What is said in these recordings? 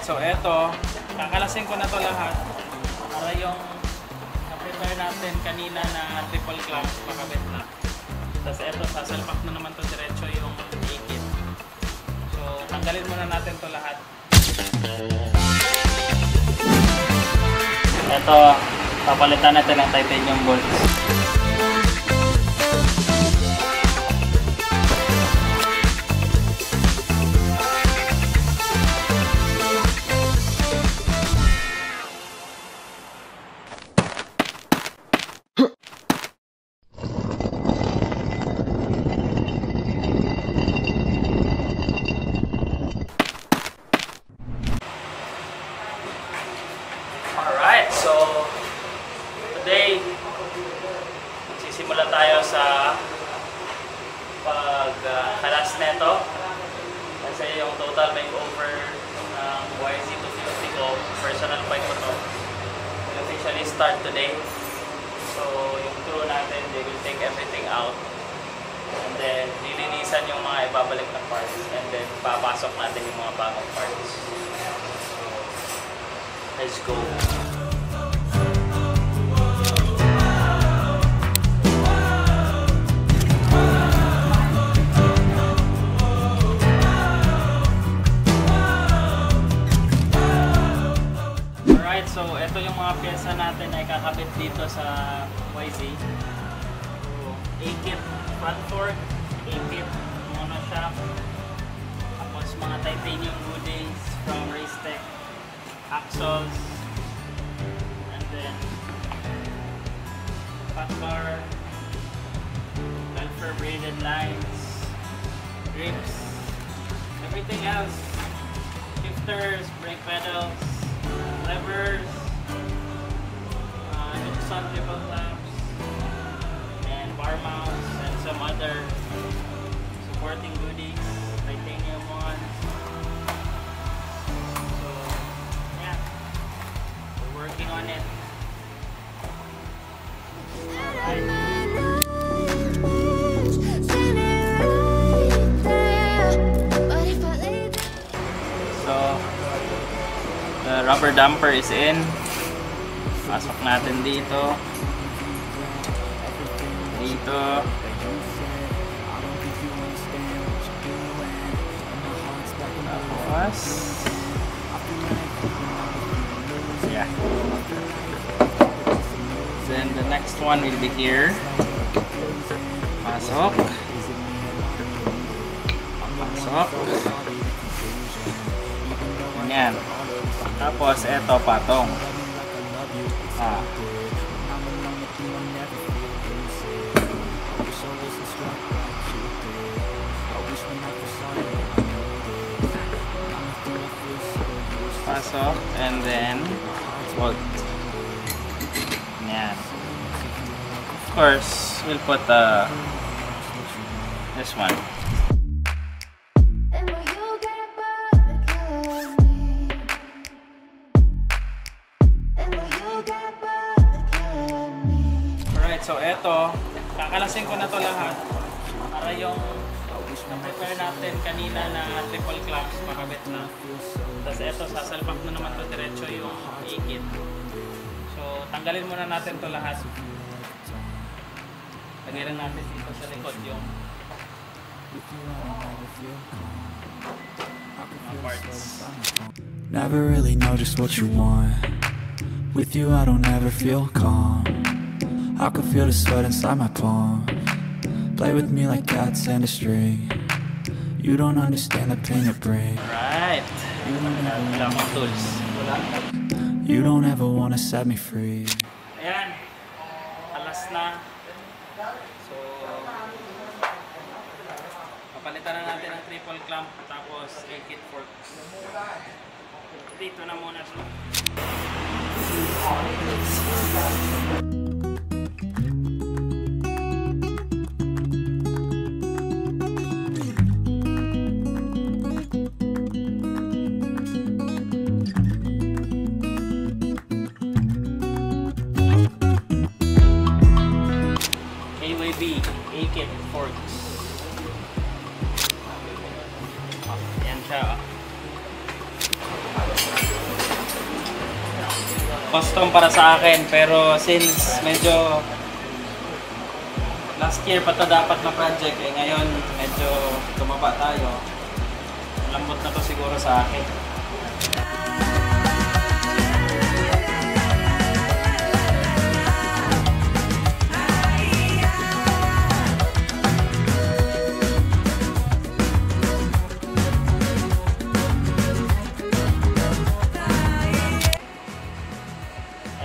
Alright, so eto, kakalasin ko na to lahat para yung na-prepare natin kanina na triple clamp makabit na. Tapos eto, sasalpak na naman to diretso yung ikit. So, tanggalin muna natin to lahat. Eto, papalitan natin ang titanium bolts. Alright, so today sisimula tayo sa pagkalas neto kasi yung total makeover ng YZ250 ko, personal bike ko to, will officially start today. So yung crew natin, they will take everything out and then lilinisan yung mga ibabalik na parts and then papasok natin yung mga bagong parts. Let's go. Alright, so ito yung mga pyesa natin na ikakabit dito sa YZ. So, A-kit front fork, A-kit monoshock, tapos mga titanium goodies from Racetech, axles, and then fat bar, Velcro braided lines, grips, everything else, shifters, brake pedals, levers, Tucson triple clamps, and bar mounts, and some other supporting goodies, titanium ones. Working on it. So, the rubber damper is in. Pasok natin dito. Dito. Tapos, yeah. Then the next one will be here. Pasok. Pasok. Ganyan. Tapos eto patong. Pasok and then bolt. Yan. Of course, we'll put this one. Alright, so eto, kakalasin ko na to lahat para yung na-prepare natin kanina na triple clamps makabit na. Tapos eto, sasalpak na naman to diretso yung ikit. So, tanggalin muna natin to lahat. Lagay lang natin dito sa likod yung mga parts. Never really know just what you want. With you I don't ever feel calm. I can feel the sweat inside my palm. Play with me like cats and a string. You don't understand the pain it brings. Alright. Wala akong tools. You don't ever wanna set me free. Ayan. Alas na. So, papalitan na natin ang triple clamp tapos A-kit forks. Dito na muna ito. A-kit forks. Yan siya. custom para sa akin, pero since medyo last year pa to dapat na project, eh ngayon medyo tumaba tayo. Lambot na to siguro sa akin.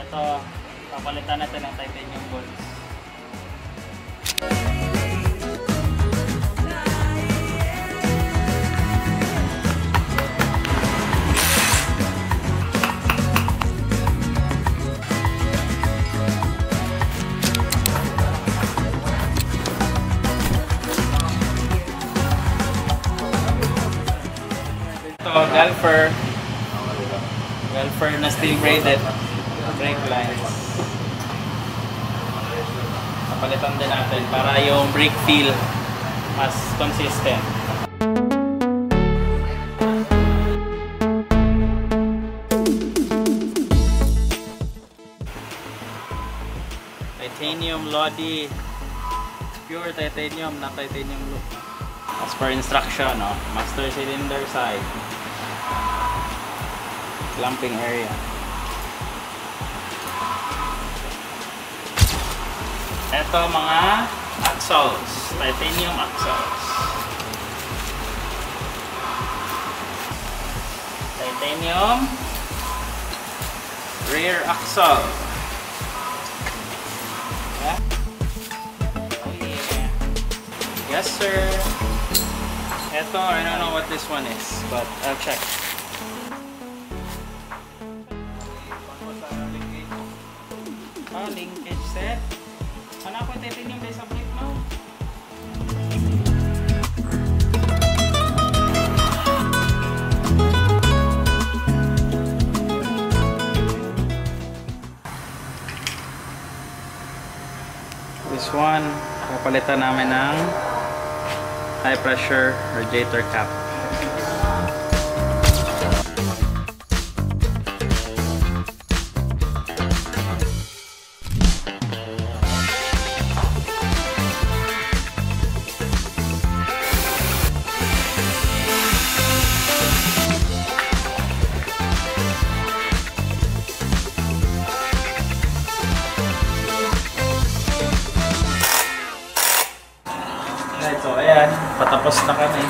Ito, papalitan natin ng titanium bolts. Galfer na steel braided brake lines. Napalitan din natin para yung brake feel mas consistent. Titanium Lodi, pure titanium, not titanium look. As per instruction, no? Master cylinder side, clamping area. Ito mga axles, titanium axles. Titanium rear axle. Yeah. Oh yeah. Yes sir. Ito, I don't know what this one is, but I'll check. Linkage set. Ano ako titanium base of plate mo? This one, papalitan namin ng high pressure radiator cap. So ayan, patapos na kami.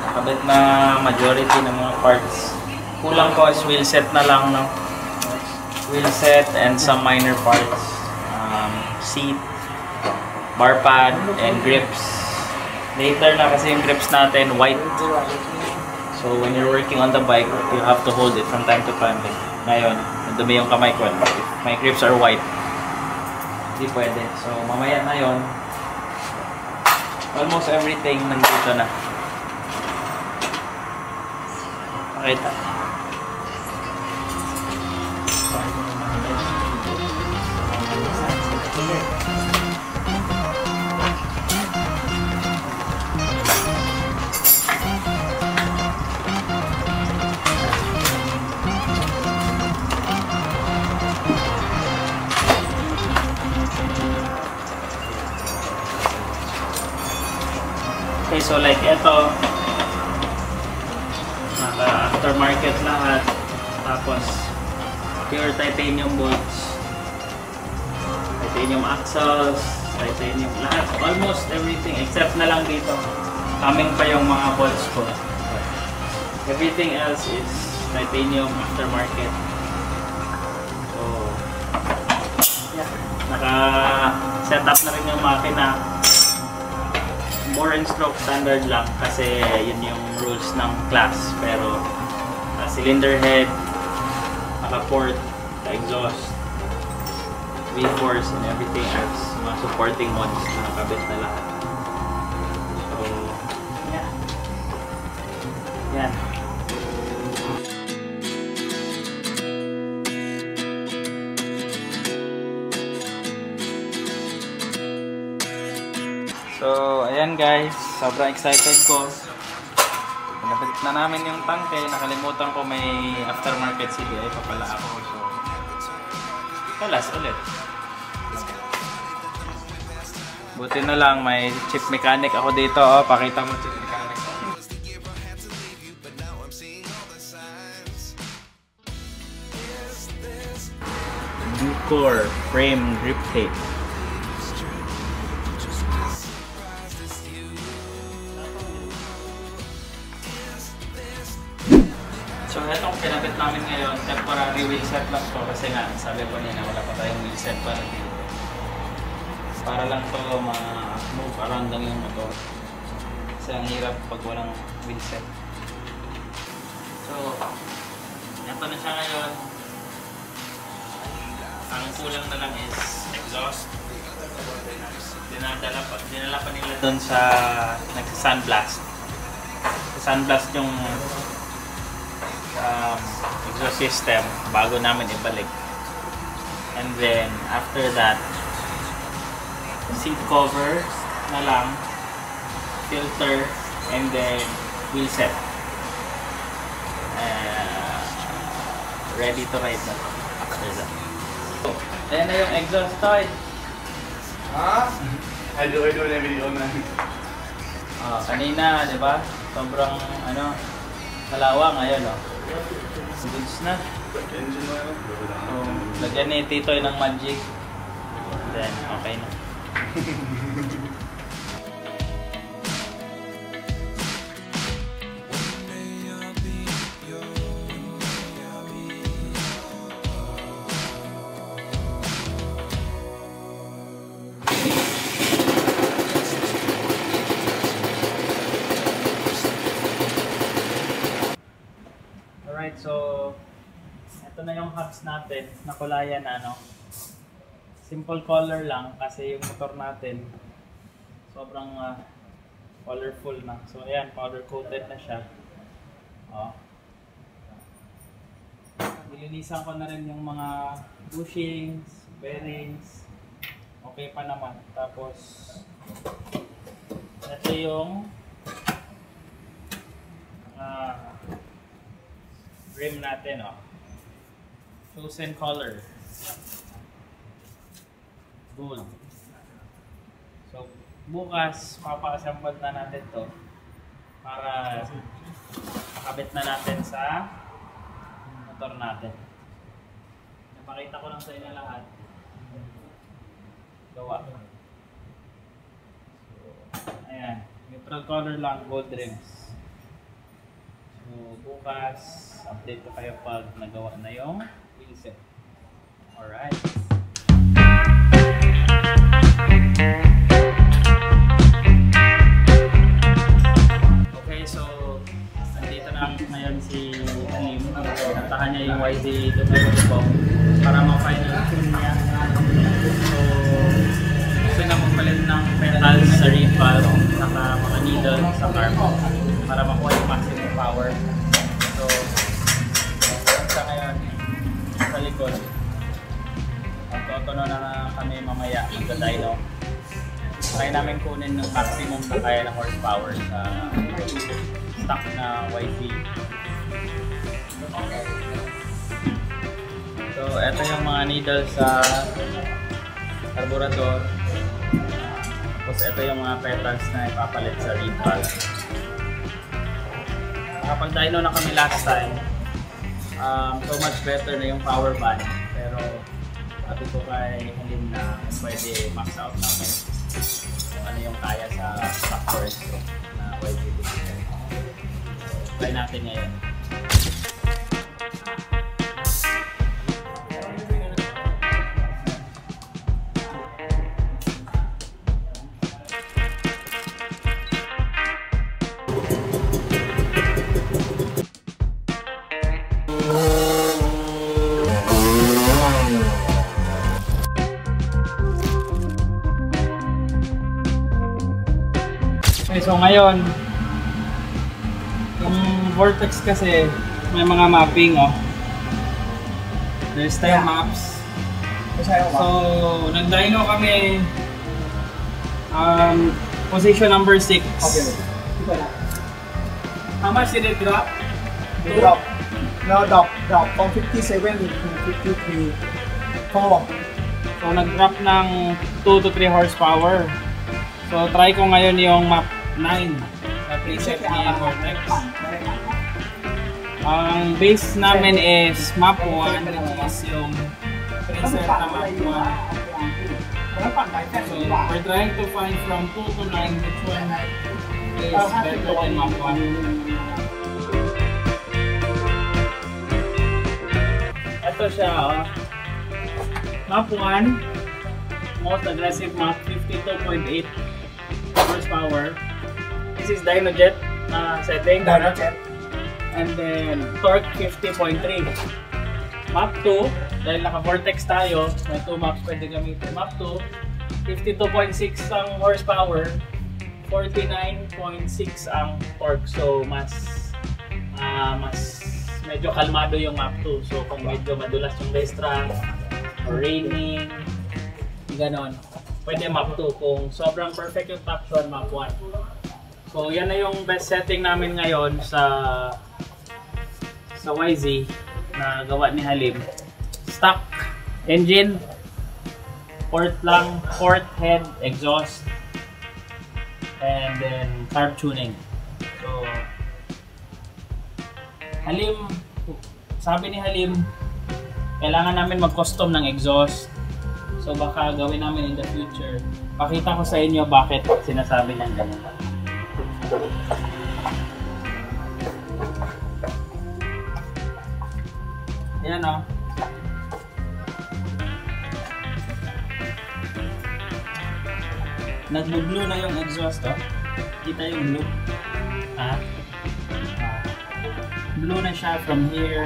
Nakabit na majority ng mga parts. Kulang ko is wheel set na lang, no? Wheel set and some minor parts. Seat, bar pad, and grips. Later na kasi yung grips natin white. So when you're working on the bike, you have to hold it from time to time. Ngayon, dumi yung kamay ko. If my grips are white, hindi pwede. So mamaya na yun. Almost everything nandito na. Pakita. Okay, so like ito, naka-aftermarket lahat, tapos pure titanium bolts, titanium axles, titanium lahat, almost everything except na lang dito, coming pa yung mga bolts ko. Everything else is titanium aftermarket. So, yeah, naka-set up na rin yung makina. Bore and stroke standard lang kasi yun yung rules ng class, pero cylinder head, naka-port, exhaust, V-force and everything else, mga supporting mods na nakabit na lahat. So yeah, yan. So, ayan guys, sobrang excited ko. Pinabalik na namin yung tangke, nakalimutan ko may aftermarket CDI pa pala ako. So, Kalas ulit. Buti na lang may chip mechanic ako dito. Oh, pakita mo chip mechanic. Ducor frame grip tape. So itong pinabit namin ngayon, temporary wheel set lang to kasi nga sabi ko niya na wala pa tayong wheel set para dito. Para lang to ma-move around lang yung motor. Kasi ang hirap pag walang wheel set. So, ito na siya ngayon. Ang kulang na lang is exhaust. Dinala pa nila doon sa nagsa-sunblast. Sunblast yung exhaust system bago namin ibalik. And then, after that, seat cover na lang, filter, and then wheel set. Ready to ride na after that. So, ayan na yung exhaust toy. Ha? I do na video na. Kanina, di ba? Sobrang kalawang. Ayan o. Goods na. Engine mo yun? So, lagyan ni Titoy ng magic. Then, okay na. Alright, so ito na yung hubs natin, nakulayan na simple color lang kasi yung motor natin sobrang colorful na. So ayan, powder coated na siya. Nilinisan ko na rin yung mga bushings, bearings. Okay pa naman. Tapos ito yung rim natin, chosen color gold. So bukas papa-assemble na natin to para makabit na natin sa motor natin. Napakita ko lang sa inyo lahat gawa. So, ayan, neutral color lang, gold rims. So bukas update ko kayo pag nagawa na yung wheel set. Alright. Okay, so nandito na ngayon si Alim. Nantahan niya yung YZ250 para ma-final tune niya. So gusto na magpalit ng pedals sa reed valve saka mga needle sa carb para makuha yung maximum power. So sa ngayon sa likod magtotono na kami mamaya magda-dyno. Try namin kunin ng maximum na kaya ng horsepower sa stock na YZ. So eto yung mga needles sa carburetor. Tapos ito yung mga pedals na ipapalit sa reed valve. Nakapag-dyno na kami last time. So much better na yung power band. Pero sabi ko kay Halim na pwede max out namin kung ano yung kaya sa stock version na YZ250. Try natin ngayon. Okay, so ngayon, yung Vortex kasi may mga mapping, There's 10 maps. So, nag-dyno kami position number 6. Okay. How much did it drop? Drop. No, drop. From 57 to 53. 4. So nag-drop ng 2 to 3 horsepower. So try ko ngayon yung map 9 na preset ni Vortex. Ang base namin is map 1, which is yung preset na map 1. So we're trying to find from 2 to 9 which one is better than map 1. Ito siya, oh. Map 1, most aggressive map, 52.8 horsepower. This is Dynojet setting. Dynojet. And then torque 50.3. Map 2, dahil naka-vortex tayo, may 2 maps pwede gamitin. Map 2, 52.6 ang horsepower, 49.6 ang torque. So mas medyo kalmado yung map 2. So kung medyo madulas yung racetrack or raining, ganon, pwede map 2. Kung sobrang perfect yung traction, map 1. So yan na yung best setting namin ngayon sa YZ na gawa ni Halim. Stock engine, port lang, port, head, exhaust, and then carb tuning. So Halim, sabi ni Halim, kailangan namin mag-custom ng exhaust. So baka gawin namin in the future. Pakita ko sa inyo bakit sinasabi niyan ganun. Yan o. Nag-blue na yung exhaust o. Kita yung blue. Blue na siya from here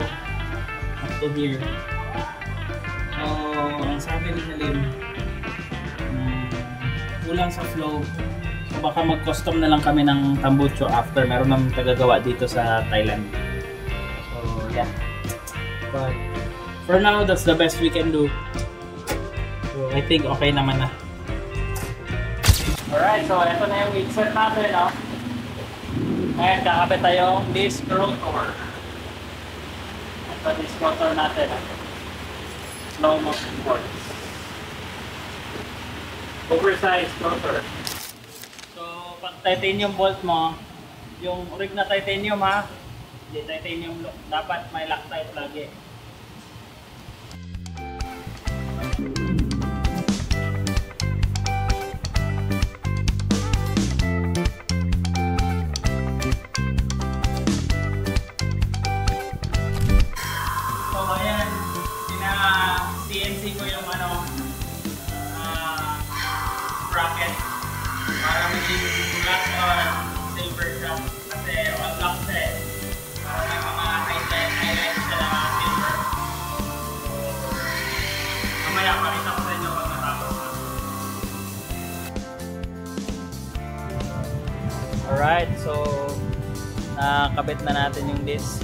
up to here. So, ang sabi ni Halim, kulang sa flow. So, baka mag-custom na lang kami ng tambucho after. Meron naman tagagawa dito sa Thailand. So, yeah. But, for now, that's the best we can do. So, I think okay naman na. Alright, so ito na yung insert natin, no? Ngayon, kakabit tayong disc rotor. Ito, disc rotor natin. Slow motion force. Oversized rotor. So, pag titanium bolt mo, yung rig na titanium ha, hindi titanium, dapat may Loctite lagi. CNC ko yung bracket para maging black or silver siya kasi all black siya eh. Para may mga highlights siya na silver. So, mamaya pakita ko sa inyo pag natapos na. Alright, so nakabit na natin yung disc.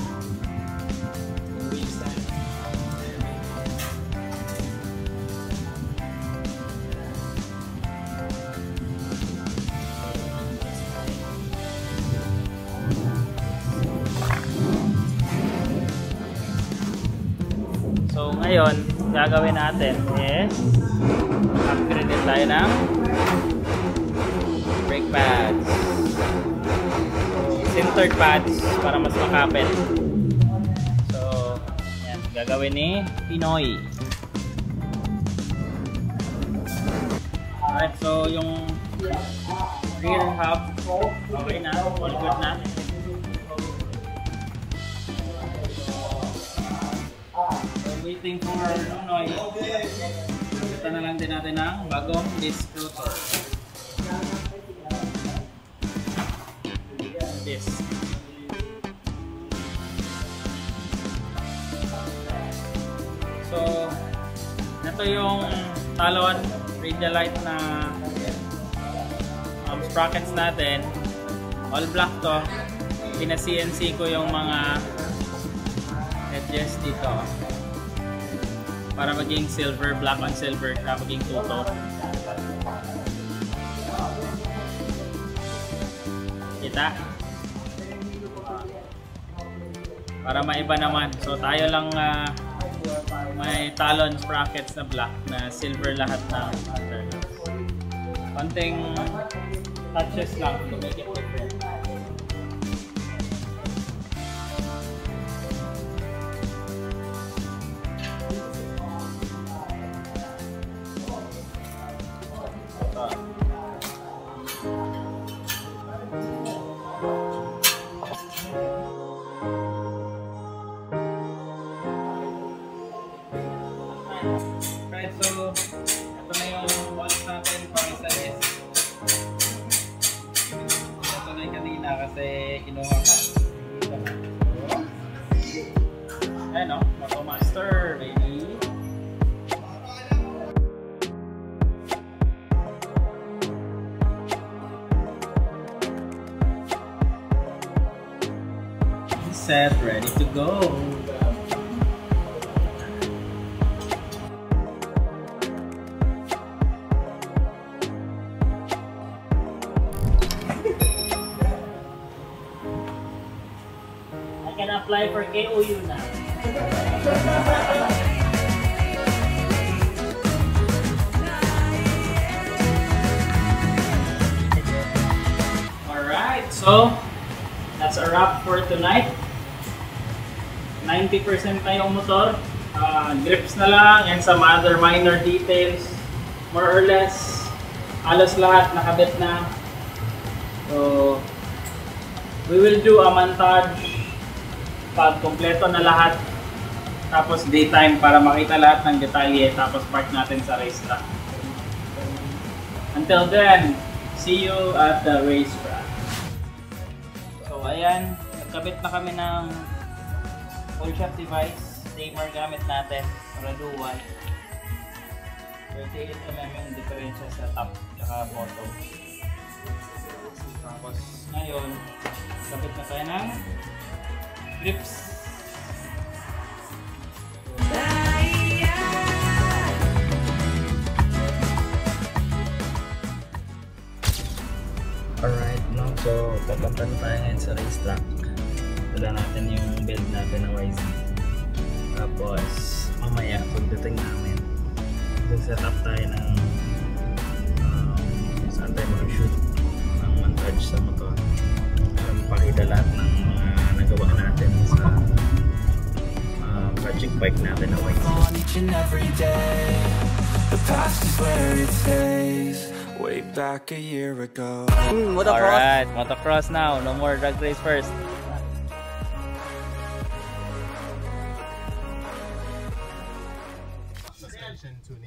So ngayon, gagawin natin is upgrade din tayo ng brake pads. Centered pads para mas makapit. So, yan, gagawin ni Pinoy. Alright, so yung rear hub, okay na, all good na. Waiting for Pinoy. Kita na lang din natin ang bagong disc rotor. Disc. So, ito yung talon radialite na sprockets natin. All black to. Pina-CNC ko yung mga edges dito para maging silver, black on silver siya, maging tuto. Kita? Para maiba naman. So tayo lang may talon sprockets na black na silver lahat ng underlocks. Konting touches lang to make it different. Right, so ito na yung balls natin para sa list. Ito na yung kanina kasi kinuha ka. Ayan o, Motomaster, baby. Set, ready to go. Can apply for KOU now. Alright, so that's a wrap for tonight. 90% na yung motor. Grips na lang and some other minor details. More or less, halos lahat nakabit na. So, we will do a montage pag kompleto na lahat, tapos daytime para makita lahat ng detalye, tapos park natin sa racetrack. Until then, see you at the racetrack. So ayan, nagkabit na kami ng full shot device, tamer gamit natin para dual. 38mm yung diferensya sa top at bottom. Tapos ngayon, kabit na tayo ng grips. Alright, no? So, papunta na tayo ngayon sa racetrack. Wala natin yung build natin ng YZ. Tapos, mamaya, pagdating namin, set up tayo ng saan tayo mag-shoot ng montage sa motor. Para mapakita lahat ng nagawa natin sa project bike natin na white. On each and every day, the past is where it stays. Way back a year ago. Alright, motocross now. No more drag race first.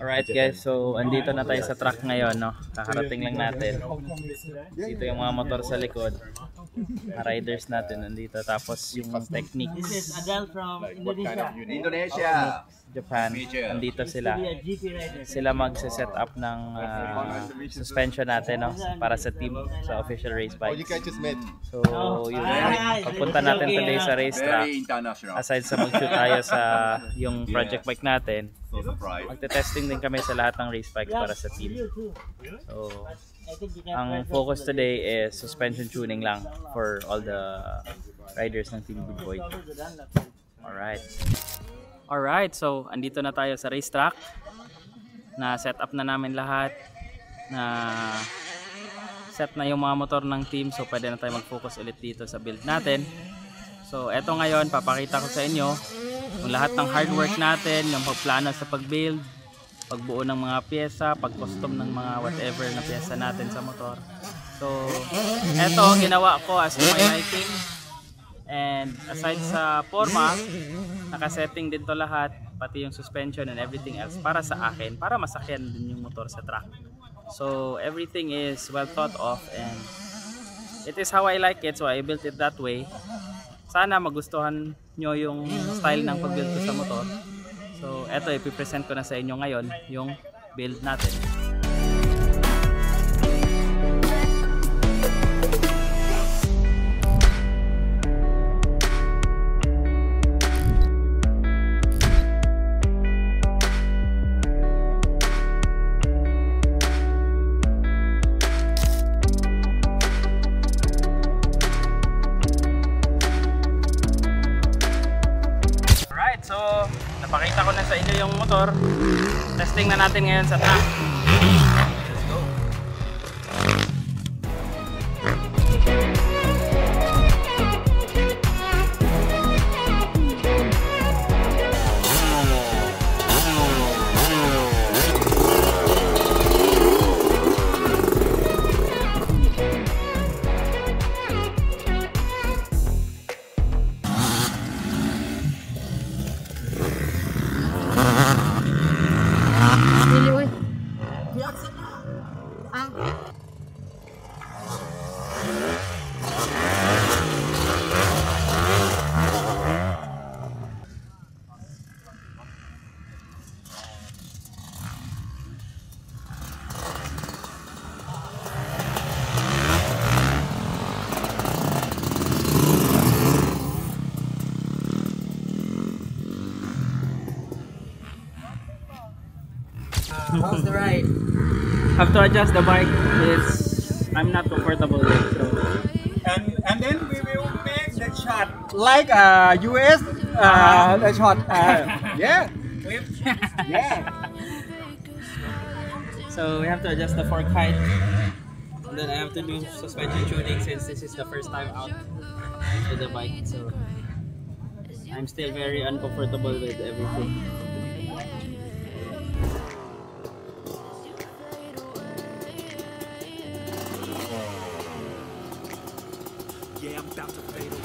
Alright guys, so andito na tayo sa track ngayon, no? Kakarating lang natin. Dito yung mga motor sa likod. Mga riders natin nandito. Tapos yung techniques. This is Adel from Indonesia. Indonesia. Japan, nandito sila. Sila magse-set up ng suspension natin, no? Para sa team, sa official race bikes. So, yun. Pagpunta natin today sa racetrack, aside sa mag-shoot tayo sa yung project bike natin, magte-testing din kami sa lahat ng race bikes para sa team. So, ang focus today is suspension tuning lang for all the riders ng Team Good Boy. Alright, so andito na tayo sa racetrack. Na set up na namin lahat. Na set na yung mga motor ng team, so pwede na tayo mag-focus ulit dito sa build natin. So eto ngayon, papakita ko sa inyo yung lahat ng hard work natin, yung pagplano sa pag-build, pagbuo ng mga pyesa, pag-custom ng mga whatever na pyesa natin sa motor. So eto, ginawa ko as my lighting. And aside sa forma, nakasetting din to lahat, pati yung suspension and everything else para sa akin, para masakyan din yung motor sa track. So everything is well thought of and it is how I like it, so I built it that way. Sana magustuhan nyo yung style ng pag-build ko sa motor. So eto, ipipresent ko na sa inyo ngayon yung build natin. So, Papakita ko na sa inyo yung motor. Testing na natin ngayon sa track. Let's go. How's the ride? Have to adjust the bike. I'm not comfortable with it. So. And then we will make the shot like US the shot. Yeah. Yeah. So we have to adjust the fork height. And then I have to do suspension tuning since this is the first time out with the bike. So I'm still very uncomfortable with everything. Yeah, I'm about to fade away.